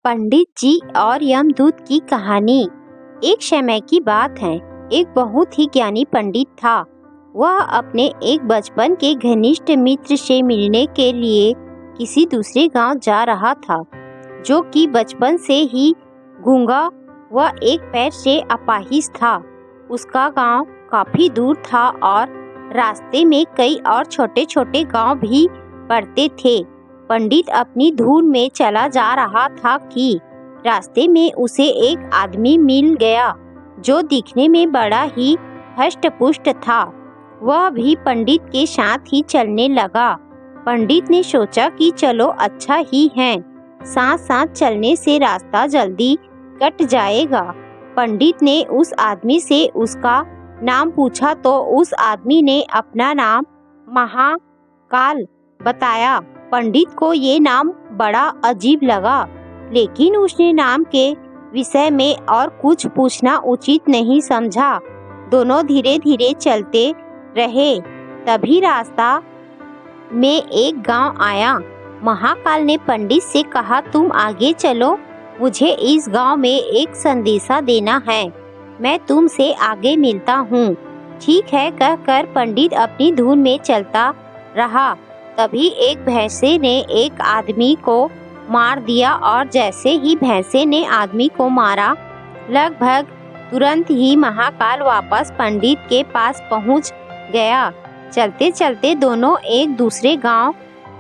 पंडित जी और यमदूत की कहानी। एक समय की बात है। एक बहुत ही ज्ञानी पंडित था। वह अपने एक बचपन के घनिष्ठ मित्र से मिलने के लिए किसी दूसरे गांव जा रहा था, जो कि बचपन से ही गूंगा व एक पैर से अपाहिज था। उसका गांव काफी दूर था और रास्ते में कई और छोटे छोटे गांव भी पड़ते थे। पंडित अपनी धुन में चला जा रहा था कि रास्ते में उसे एक आदमी मिल गया, जो दिखने में बड़ा ही हष्ट-पुष्ट था। वह भी पंडित के साथ ही चलने लगा। पंडित ने सोचा कि चलो अच्छा ही है, साथ साथ चलने से रास्ता जल्दी कट जाएगा। पंडित ने उस आदमी से उसका नाम पूछा तो उस आदमी ने अपना नाम महाकाल बताया। पंडित को ये नाम बड़ा अजीब लगा, लेकिन उसने नाम के विषय में और कुछ पूछना उचित नहीं समझा। दोनों धीरे धीरे चलते रहे। तभी रास्ता में एक गांव आया। महाकाल ने पंडित से कहा, तुम आगे चलो, मुझे इस गांव में एक संदेशा देना है। मैं तुमसे आगे मिलता हूँ। ठीक है कहकर पंडित अपनी धुन में चलता रहा। तभी एक भैंसे ने एक आदमी को मार दिया और जैसे ही भैंसे ने आदमी को मारा, लगभग तुरंत ही महाकाल वापस पंडित के पास पहुंच गया। चलते चलते दोनों एक दूसरे गांव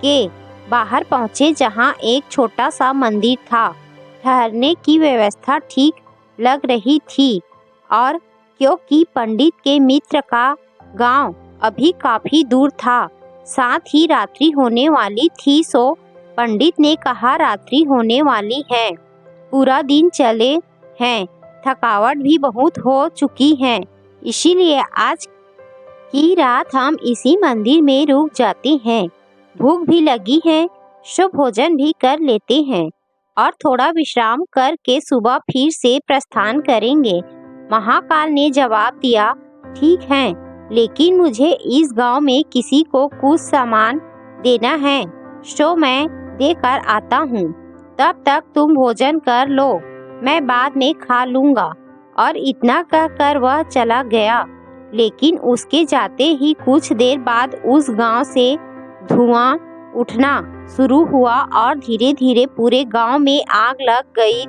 के बाहर पहुंचे, जहां एक छोटा सा मंदिर था। ठहरने की व्यवस्था ठीक लग रही थी और क्योंकि पंडित के मित्र का गांव अभी काफी दूर था, साथ ही रात्रि होने वाली थी, सो पंडित ने कहा, रात्रि होने वाली है, पूरा दिन चले हैं, थकावट भी बहुत हो चुकी है, इसीलिए आज की रात हम इसी मंदिर में रुक जाते हैं। भूख भी लगी है, सो भोजन भी कर लेते हैं और थोड़ा विश्राम करके सुबह फिर से प्रस्थान करेंगे। महाकाल ने जवाब दिया, ठीक है, लेकिन मुझे इस गांव में किसी को कुछ सामान देना है, सो मैं देकर आता हूँ। तब तक तुम भोजन कर लो, मैं बाद में खा लूँगा। और इतना कहकर वह चला गया। लेकिन उसके जाते ही कुछ देर बाद उस गांव से धुआं उठना शुरू हुआ और धीरे धीरे पूरे गांव में आग लग गई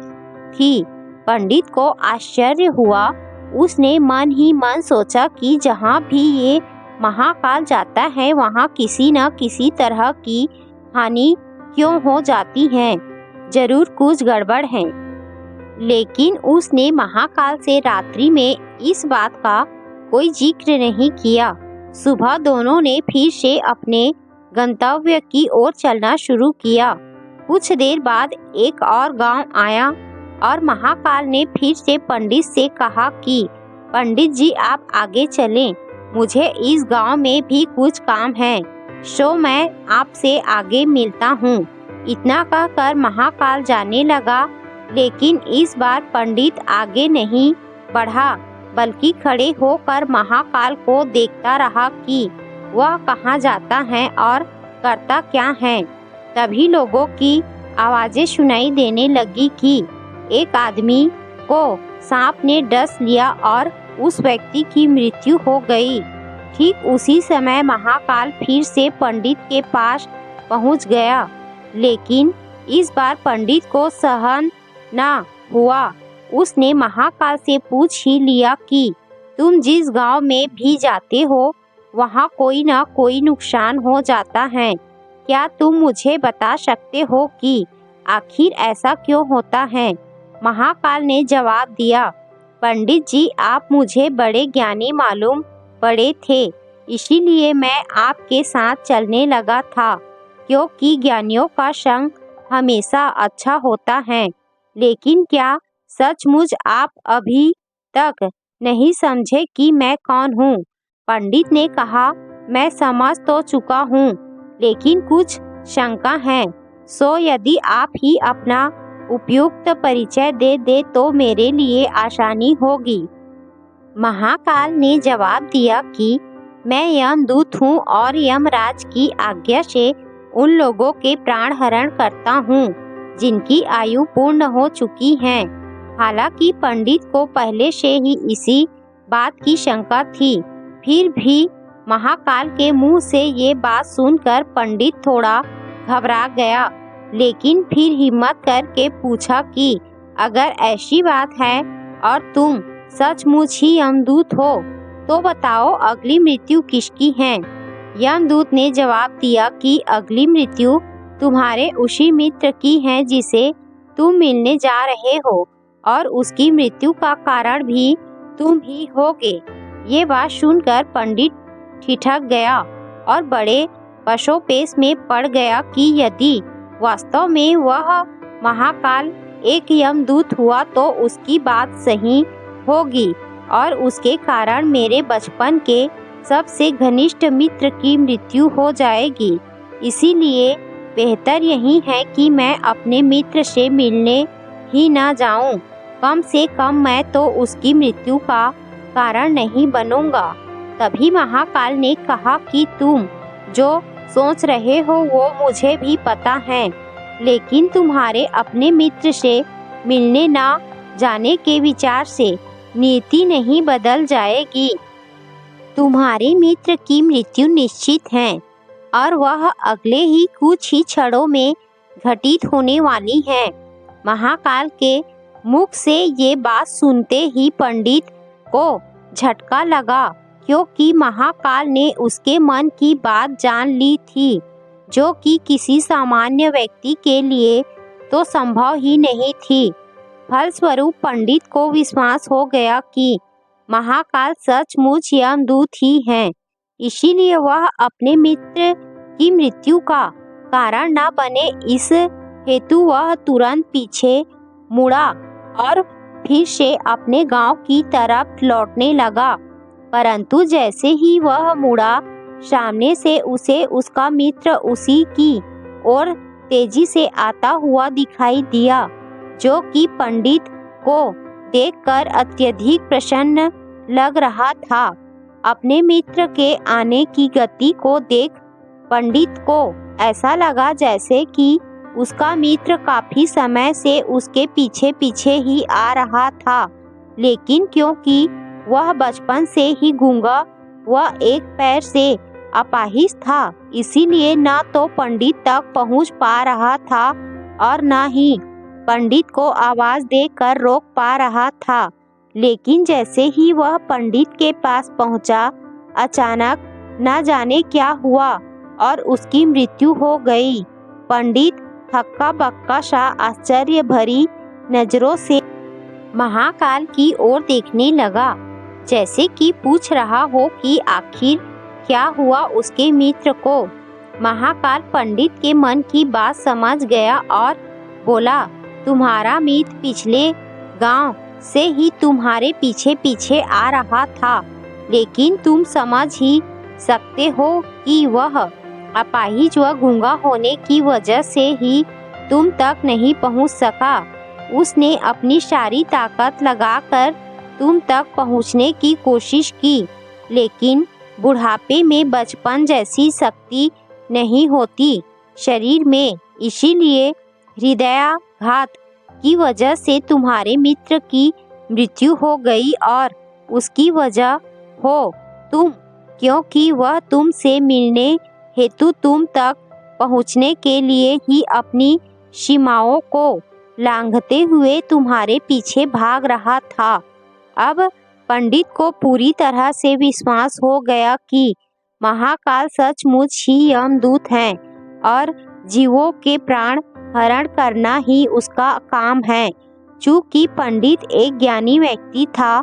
थी। पंडित को आश्चर्य हुआ। उसने मन ही मन सोचा कि जहाँ भी ये महाकाल जाता है, वहाँ किसी न किसी तरह की हानि क्यों हो जाती है, जरूर कुछ गड़बड़ है। लेकिन उसने महाकाल से रात्रि में इस बात का कोई जिक्र नहीं किया। सुबह दोनों ने फिर से अपने गंतव्य की ओर चलना शुरू किया। कुछ देर बाद एक और गांव आया और महाकाल ने फिर से पंडित से कहा कि पंडित जी आप आगे चलें, मुझे इस गांव में भी कुछ काम है, सो मैं आपसे आगे मिलता हूँ। इतना कहकर महाकाल जाने लगा, लेकिन इस बार पंडित आगे नहीं बढ़ा, बल्कि खड़े होकर महाकाल को देखता रहा कि वह कहाँ जाता है और करता क्या है। तभी लोगों की आवाज़ें सुनाई देने लगी कि एक आदमी को सांप ने डस लिया और उस व्यक्ति की मृत्यु हो गई। ठीक उसी समय महाकाल फिर से पंडित के पास पहुंच गया, लेकिन इस बार पंडित को सहन न हुआ। उसने महाकाल से पूछ ही लिया कि तुम जिस गांव में भी जाते हो, वहां कोई न कोई नुकसान हो जाता है। क्या तुम मुझे बता सकते हो कि आखिर ऐसा क्यों होता है? महाकाल ने जवाब दिया, पंडित जी आप मुझे बड़े ज्ञानी मालूम पड़े थे, इसीलिए मैं आपके साथ चलने लगा था, क्योंकि ज्ञानियों का संग हमेशा अच्छा होता है। लेकिन क्या सचमुच आप अभी तक नहीं समझे कि मैं कौन हूँ? पंडित ने कहा, मैं समझ तो चुका हूँ, लेकिन कुछ शंका है, सो यदि आप ही अपना उपयुक्त परिचय दे दे तो मेरे लिए आसानी होगी। महाकाल ने जवाब दिया कि मैं यमदूत हूँ और यमराज की आज्ञा से उन लोगों के प्राण हरण करता हूँ जिनकी आयु पूर्ण हो चुकी है। हालांकि पंडित को पहले से ही इसी बात की शंका थी, फिर भी महाकाल के मुंह से ये बात सुनकर पंडित थोड़ा घबरा गया, लेकिन फिर हिम्मत करके पूछा कि अगर ऐसी बात है और तुम सचमुच ही यमदूत हो तो बताओ अगली मृत्यु किसकी है। यमदूत ने जवाब दिया कि अगली मृत्यु तुम्हारे उसी मित्र की है जिसे तुम मिलने जा रहे हो, और उसकी मृत्यु का कारण भी तुम ही होगे। ये बात सुनकर पंडित ठिठक गया और बड़े पशोपेश में पड़ गया कि यदि वास्तव में वह महाकाल एक यमदूत हुआ तो उसकी बात सही होगी और उसके कारण मेरे बचपन के सबसे घनिष्ठ मित्र की मृत्यु हो जाएगी। इसीलिए बेहतर यही है कि मैं अपने मित्र से मिलने ही ना जाऊं। कम से कम मैं तो उसकी मृत्यु का कारण नहीं बनूंगा। तभी महाकाल ने कहा कि तुम जो सोच रहे हो वो मुझे भी पता है, लेकिन तुम्हारे अपने मित्र से मिलने ना जाने के विचार से नीति नहीं बदल जाएगी। तुम्हारे मित्र की मृत्यु निश्चित है और वह अगले ही कुछ ही क्षणों में घटित होने वाली है। महाकाल के मुख से ये बात सुनते ही पंडित को झटका लगा, क्योंकि महाकाल ने उसके मन की बात जान ली थी, जो कि किसी सामान्य व्यक्ति के लिए तो संभव ही नहीं थी। फलस्वरूप पंडित को विश्वास हो गया कि महाकाल सचमुच यमदूत ही हैं। इसीलिए वह अपने मित्र की मृत्यु का कारण न बने, इस हेतु वह तुरंत पीछे मुड़ा और फिर से अपने गांव की तरफ लौटने लगा। परंतु जैसे ही वह मुड़ा, सामने से उसे उसका मित्र उसी की ओर तेजी से आता हुआ दिखाई दिया, जो कि पंडित को देखकर अत्यधिक प्रसन्न लग रहा था। अपने मित्र के आने की गति को देख पंडित को ऐसा लगा जैसे कि उसका मित्र काफी समय से उसके पीछे पीछे ही आ रहा था, लेकिन क्योंकि वह बचपन से ही गूंगा व एक पैर से अपाहिज था, इसीलिए न तो पंडित तक पहुंच पा रहा था और न ही पंडित को आवाज देकर रोक पा रहा था। लेकिन जैसे ही वह पंडित के पास पहुंचा, अचानक न जाने क्या हुआ और उसकी मृत्यु हो गई। पंडित हक्का बक्का सा आश्चर्य भरी नजरों से महाकाल की ओर देखने लगा, जैसे कि पूछ रहा हो कि आखिर क्या हुआ उसके मित्र को। महाकाल पंडित के मन की बात समझ गया और बोला, तुम्हारा मित्र पिछले गांव से ही तुम्हारे पीछे पीछे आ रहा था, लेकिन तुम समझ ही सकते हो कि वह अपाहिज व गूंगा होने की वजह से ही तुम तक नहीं पहुंच सका। उसने अपनी सारी ताकत लगाकर तुम तक पहुंचने की कोशिश की, लेकिन बुढ़ापे में बचपन जैसी शक्ति नहीं होती शरीर में, इसीलिए हृदयाघात की वजह से तुम्हारे मित्र की मृत्यु हो गई और उसकी वजह हो तुम, क्योंकि वह तुमसे मिलने हेतु तुम तक पहुंचने के लिए ही अपनी सीमाओं को लांघते हुए तुम्हारे पीछे भाग रहा था। अब पंडित को पूरी तरह से विश्वास हो गया कि महाकाल सचमुच ही यमदूत हैं और जीवों के प्राण हरण करना ही उसका काम है। चूंकि पंडित एक ज्ञानी व्यक्ति था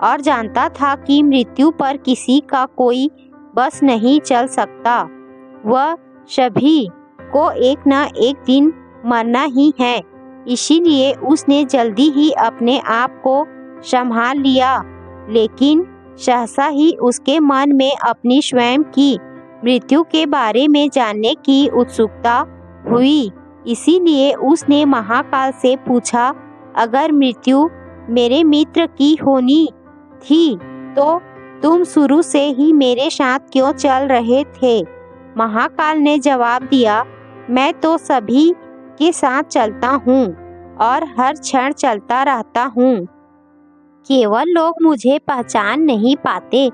और जानता था कि मृत्यु पर किसी का कोई बस नहीं चल सकता, वह सभी को एक न एक दिन मरना ही है। इसीलिए उसने जल्दी ही अपने आप को संभाल लिया, लेकिन सहसा ही उसके मन में अपनी स्वयं की मृत्यु के बारे में जानने की उत्सुकता हुई। इसीलिए उसने महाकाल से पूछा, अगर मृत्यु मेरे मित्र की होनी थी तो तुम शुरू से ही मेरे साथ क्यों चल रहे थे। महाकाल ने जवाब दिया, मैं तो सभी के साथ चलता हूँ और हर क्षण चलता रहता हूँ। केवल लोग मुझे पहचान नहीं पाते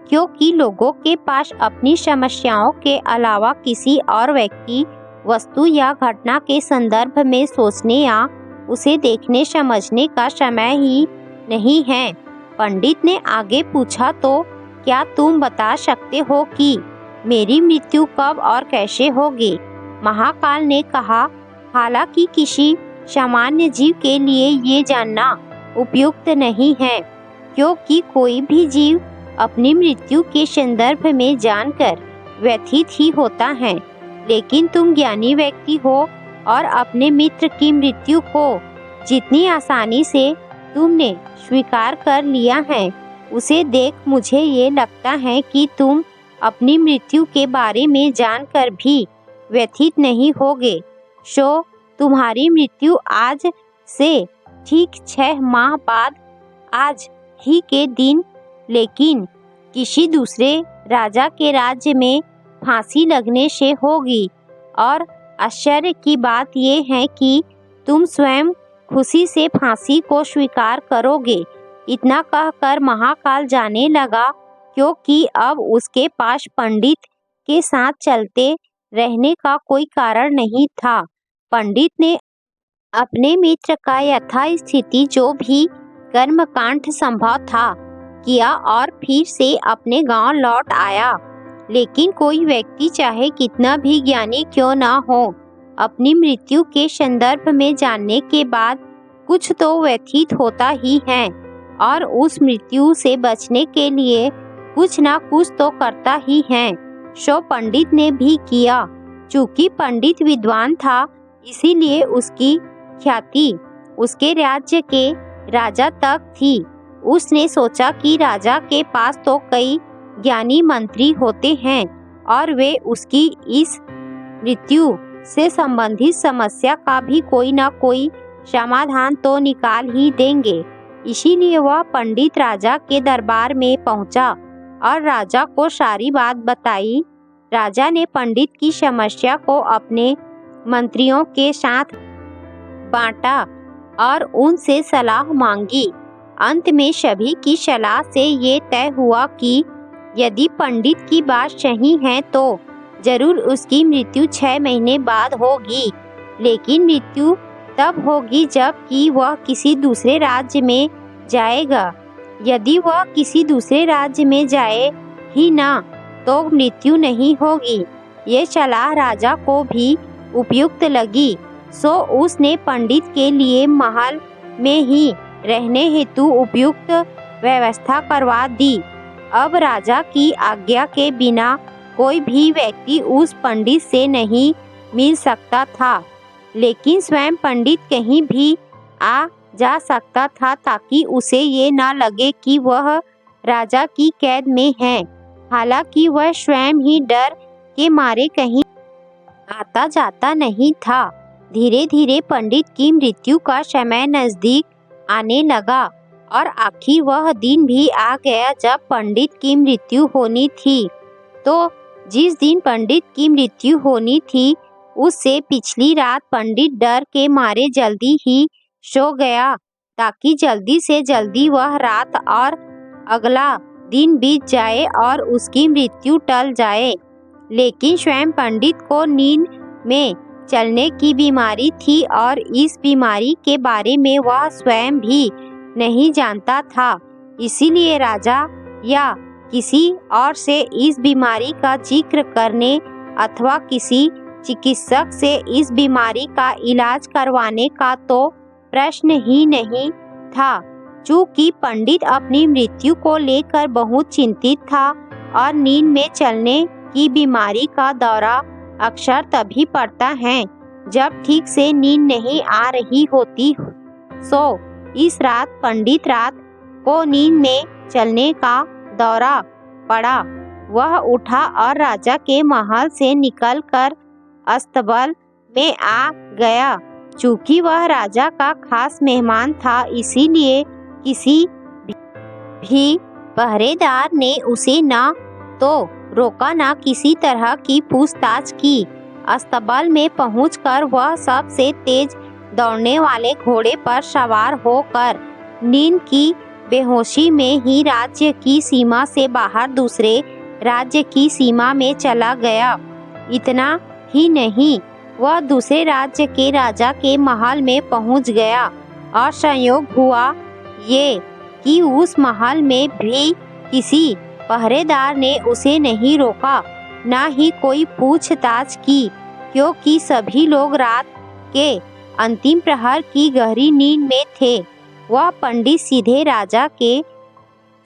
क्योंकि लोगों के पास अपनी समस्याओं के अलावा किसी और व्यक्ति, वस्तु या घटना के संदर्भ में सोचने या उसे देखने समझने का समय ही नहीं है। पंडित ने आगे पूछा, तो क्या तुम बता सकते हो कि मेरी मृत्यु कब और कैसे होगी? महाकाल ने कहा, हालांकि किसी सामान्य जीव के लिए ये जानना उपयुक्त नहीं है, क्योंकि कोई भी जीव अपनी मृत्यु के संदर्भ में जानकर व्यथित ही होता है। लेकिन तुम ज्ञानी व्यक्ति हो और अपने मित्र की मृत्यु को जितनी आसानी से तुमने स्वीकार कर लिया है, उसे देख मुझे ये लगता है कि तुम अपनी मृत्यु के बारे में जानकर भी व्यथित नहीं होगे। सो तुम्हारी मृत्यु आज से ठीक 6 माह बाद आज ही के दिन, लेकिन किसी दूसरे राजा के राज्य में फांसी लगने से होगी। और आश्चर्य की बात यह है कि तुम स्वयं खुशी से फांसी को स्वीकार करोगे। इतना कहकर महाकाल जाने लगा, क्योंकि अब उसके पास पंडित के साथ चलते रहने का कोई कारण नहीं था। पंडित ने अपने मित्र का यथास्थिति जो भी कर्मकांड संभव था किया और फिर से अपने गांव लौट आया। लेकिन कोई व्यक्ति चाहे कितना भी ज्ञानी क्यों ना हो, अपनी मृत्यु के संदर्भ में जानने के बाद कुछ तो व्यथित होता ही है और उस मृत्यु से बचने के लिए कुछ ना कुछ तो करता ही है। सो पंडित ने भी किया। चूंकि पंडित विद्वान था, इसीलिए उसकी ख्याति उसके राज्य के राजा तक थी। उसने सोचा कि राजा के पास तो कई ज्ञानी मंत्री होते हैं और वे उसकी इस मृत्यु से संबंधित समस्या का भी कोई ना कोई समाधान तो निकाल ही देंगे। इसीलिए वह पंडित राजा के दरबार में पहुंचा और राजा को सारी बात बताई। राजा ने पंडित की समस्या को अपने मंत्रियों के साथ बांटा और उनसे सलाह मांगी। अंत में सभी की सलाह से ये तय हुआ कि यदि पंडित की बात सही है तो जरूर उसकी मृत्यु 6 महीने बाद होगी। लेकिन मृत्यु तब होगी जब कि वह किसी दूसरे राज्य में जाएगा। यदि वह किसी दूसरे राज्य में जाए ही ना तो मृत्यु नहीं होगी। ये सलाह राजा को भी उपयुक्त लगी। सो उसने पंडित के लिए महल में ही रहने हेतु उपयुक्त व्यवस्था करवा दी। अब राजा की आज्ञा के बिना कोई भी व्यक्ति उस पंडित से नहीं मिल सकता था, लेकिन स्वयं पंडित कहीं भी आ जा सकता था ताकि उसे ये ना लगे कि वह राजा की कैद में है। हालांकि वह स्वयं ही डर के मारे कहीं आता जाता नहीं था। धीरे धीरे पंडित की मृत्यु का समय नजदीक आने लगा और आखिर वह दिन भी आ गया जब पंडित की मृत्यु होनी थी। तो जिस दिन पंडित की मृत्यु होनी थी, उससे पिछली रात पंडित डर के मारे जल्दी ही सो गया ताकि जल्दी से जल्दी वह रात और अगला दिन बीत जाए और उसकी मृत्यु टल जाए। लेकिन स्वयं पंडित को नींद में चलने की बीमारी थी और इस बीमारी के बारे में वह स्वयं भी नहीं जानता था। इसीलिए राजा या किसी और से इस बीमारी का जिक्र करने अथवा किसी चिकित्सक से इस बीमारी का इलाज करवाने का तो प्रश्न ही नहीं था। चूंकि पंडित अपनी मृत्यु को लेकर बहुत चिंतित था और नींद में चलने की बीमारी का दौरा अक्सर तभी पड़ता है जब ठीक से नींद नहीं आ रही होती। सो इस रात पंडित रात को नींद में चलने का दौरा पड़ा। वह उठा और राजा के महल से निकलकर अस्तबल में आ गया। चूंकि वह राजा का खास मेहमान था, इसीलिए किसी भी पहरेदार ने उसे ना तो रोका ना किसी तरह की पूछताछ की। अस्तबल में पहुंचकर वह सबसे तेज दौड़ने वाले घोड़े पर सवार होकर नींद की बेहोशी में ही राज्य की सीमा से बाहर दूसरे राज्य की सीमा में चला गया। इतना ही नहीं, वह दूसरे राज्य के राजा के महल में पहुंच गया और संयोग हुआ ये कि उस महल में भी किसी पहरेदार ने उसे नहीं रोका, ना ही कोई पूछताछ की, क्योंकि सभी लोग रात के अंतिम प्रहर की गहरी नींद में थे। वह पंडित सीधे राजा के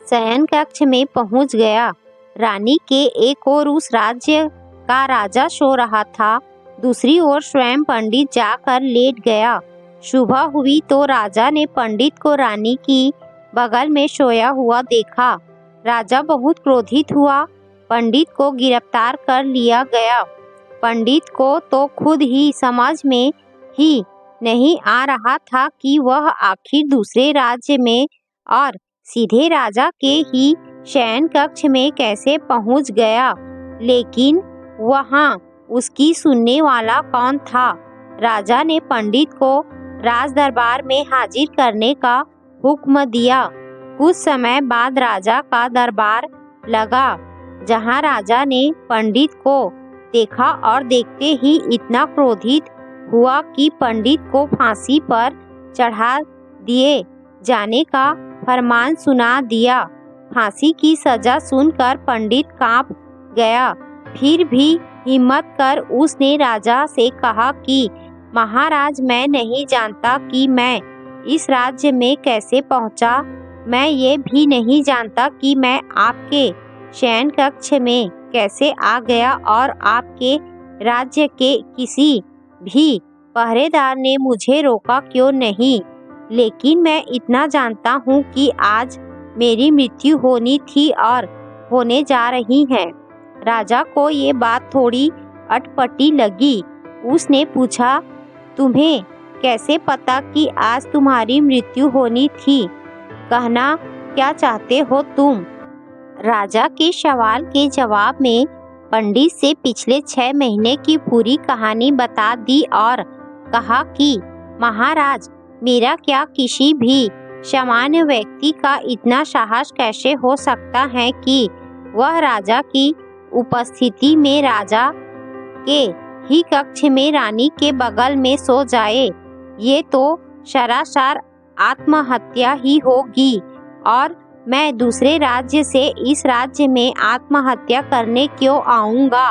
शयन कक्ष में पहुंच गया। रानी के एक ओर उस राज्य का राजा सो रहा था, दूसरी ओर स्वयं पंडित जाकर लेट गया। सुबह हुई तो राजा ने पंडित को रानी की बगल में सोया हुआ देखा। राजा बहुत क्रोधित हुआ। पंडित को गिरफ्तार कर लिया गया। पंडित को तो खुद ही समझ में ही नहीं आ रहा था कि वह आखिर दूसरे राज्य में और सीधे राजा के ही शयन कक्ष में कैसे पहुंच गया। लेकिन वहां उसकी सुनने वाला कौन था? राजा ने पंडित को राज दरबार में हाजिर करने का हुक्म दिया। कुछ समय बाद राजा का दरबार लगा, जहां राजा ने पंडित को देखा और देखते ही इतना क्रोधित हुआ कि पंडित को फांसी पर चढ़ा दिए जाने का फरमान सुना दिया। फांसी की सजा सुनकर पंडित कांप गया। फिर भी हिम्मत कर उसने राजा से कहा कि महाराज, मैं नहीं जानता कि मैं इस राज्य में कैसे पहुंचा। मैं ये भी नहीं जानता कि मैं आपके शयन कक्ष में कैसे आ गया और आपके राज्य के किसी भी पहरेदार ने मुझे रोका क्यों नहीं। लेकिन मैं इतना जानता हूँ कि आज मेरी मृत्यु होनी थी और होने जा रही है। राजा को ये बात थोड़ी अटपटी लगी। उसने पूछा, तुम्हें कैसे पता कि आज तुम्हारी मृत्यु होनी थी? कहना क्या चाहते हो तुम? राजा के सवाल के जवाब में पंडित से पिछले 6 महीने की पूरी कहानी बता दी और कहा कि महाराज, मेरा क्या किसी भी सामान्य व्यक्ति का इतना साहस कैसे हो सकता है कि वह राजा की उपस्थिति में राजा के ही कक्ष में रानी के बगल में सो जाए। ये तो सरासर आत्महत्या ही होगी और मैं दूसरे राज्य से इस राज्य में आत्महत्या करने क्यों आऊँगा।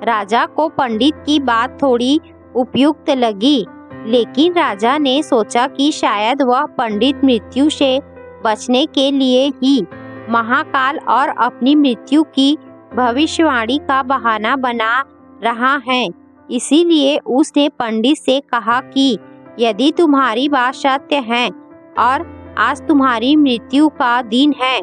राजा को पंडित की बात थोड़ी उपयुक्त लगी, लेकिन राजा ने सोचा कि शायद वह पंडित मृत्यु से बचने के लिए ही महाकाल और अपनी मृत्यु की भविष्यवाणी का बहाना बना रहा है। इसीलिए उसने पंडित से कहा कि यदि तुम्हारी बात सत्य है और आज तुम्हारी मृत्यु का दिन है,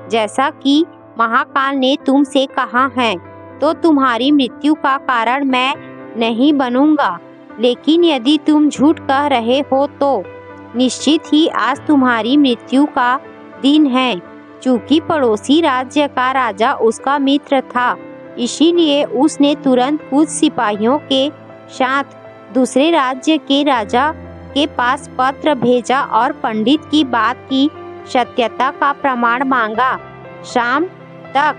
जैसा कि महाकाल ने तुमसे कहा है, तो तुम्हारी मृत्यु का कारण मैं नहीं बनूंगा। लेकिन यदि तुम झूठ कह रहे हो तो निश्चित ही आज तुम्हारी मृत्यु का दिन है। चूंकि पड़ोसी राज्य का राजा उसका मित्र था, इसीलिए उसने तुरंत कुछ सिपाहियों के साथ दूसरे राज्य के राजा के पास पत्र भेजा और पंडित की बात की सत्यता का प्रमाण मांगा। शाम तक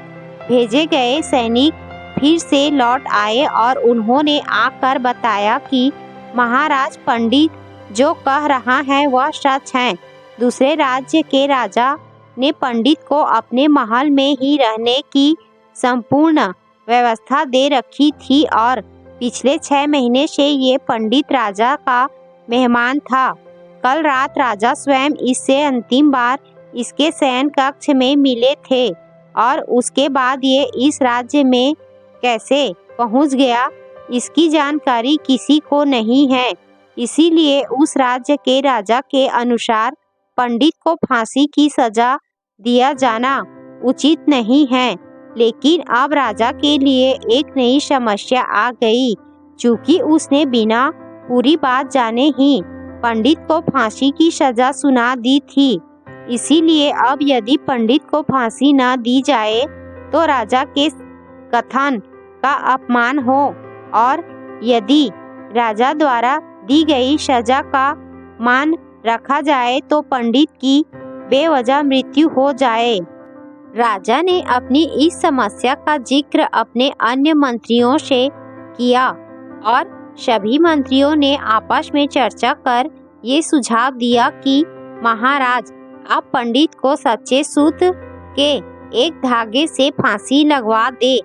भेजे गए सैनिक फिर से लौट आए और उन्होंने आकर बताया कि महाराज, पंडित जो कह रहा है वह सच है। दूसरे राज्य के राजा ने पंडित को अपने महल में ही रहने की संपूर्ण व्यवस्था दे रखी थी और पिछले 6 महीने से ये पंडित राजा का मेहमान था। कल रात राजा स्वयं इससे अंतिम बार इसके शयन कक्ष में मिले थे और उसके बाद ये इस राज्य में कैसे पहुंच गया, इसकी जानकारी किसी को नहीं है। इसीलिए उस राज्य के राजा के अनुसार पंडित को फांसी की सजा दिया जाना उचित नहीं है। लेकिन अब राजा के लिए एक नई समस्या आ गई। चूंकि उसने बिना पूरी बात जाने ही पंडित को फांसी की सजा सुना दी थी, इसीलिए अब यदि पंडित को फांसी न दी जाए तो राजा के कथन का अपमान हो और यदि राजा द्वारा दी गई सजा का मान रखा जाए तो पंडित की बेवजह मृत्यु हो जाए। राजा ने अपनी इस समस्या का जिक्र अपने अन्य मंत्रियों से किया और सभी मंत्रियों ने आपस में चर्चा कर ये सुझाव दिया कि महाराज, आप पंडित को सच्चे सूत के एक धागे से फांसी लगवा दे।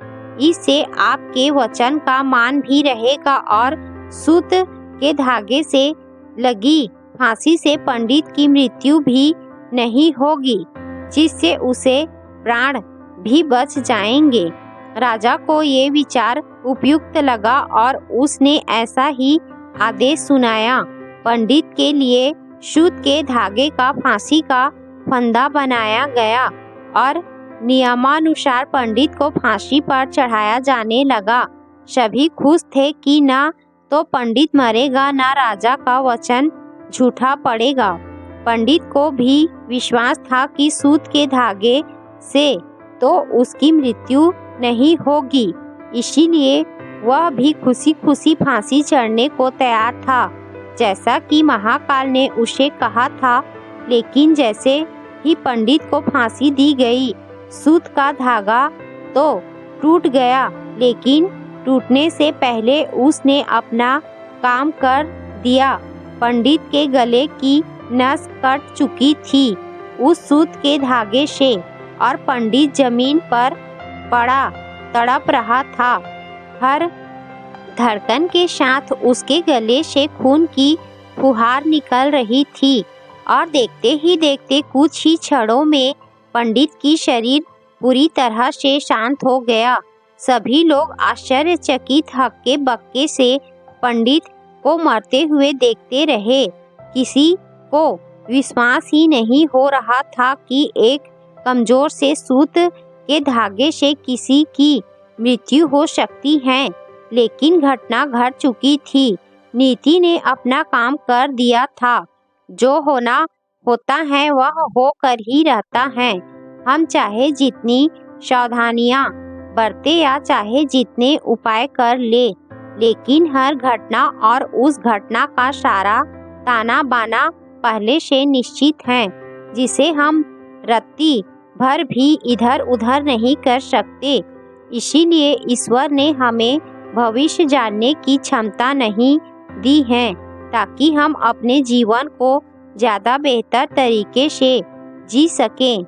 इससे आपके वचन का मान भी रहेगा और सूत के धागे से लगी फांसी से पंडित की मृत्यु भी नहीं होगी, जिससे उसे प्राण भी बच जाएंगे। राजा को ये विचार उपयुक्त लगा और उसने ऐसा ही आदेश सुनाया। पंडित के लिए सूत के धागे का फांसी का फंदा बनाया गया और नियमानुसार पंडित को फांसी पर चढ़ाया जाने लगा। सभी खुश थे कि ना तो पंडित मरेगा, ना राजा का वचन झूठा पड़ेगा। पंडित को भी विश्वास था कि सूत के धागे से तो उसकी मृत्यु नहीं होगी, इसीलिए वह भी खुशी खुशी फांसी चढ़ने को तैयार था, जैसा कि महाकाल ने उसे कहा था। लेकिन जैसे ही पंडित को फांसी दी गई, सूत का धागा तो टूट गया, लेकिन टूटने से पहले उसने अपना काम कर दिया। पंडित के गले की नस कट चुकी थी उस सूत के धागे से और पंडित जमीन पर पड़ा तड़प रहा था। हर धड़कन के साथ उसके गले से खून की फुहार निकल रही थी और देखते ही देखते कुछ ही क्षणों में पंडित की शरीर पूरी तरह से शांत हो गया। सभी लोग आश्चर्यचकित हक्के बक्के से पंडित को मरते हुए देखते रहे। किसी को विश्वास ही नहीं हो रहा था कि एक कमजोर से सूत के धागे से किसी की मृत्यु हो सकती है, लेकिन घटना घट चुकी थी। नीति ने अपना काम कर दिया था। जो होना होता है वह होकर ही रहता है। हम चाहे जितनी सावधानियां बरते या चाहे जितने उपाय कर ले, लेकिन हर घटना और उस घटना का सारा ताना बाना पहले से निश्चित है, जिसे हम रत्ती भर भी इधर उधर नहीं कर सकते। इसीलिए ईश्वर ने हमें भविष्य जानने की क्षमता नहीं दी है, ताकि हम अपने जीवन को ज़्यादा बेहतर तरीके से जी सकें।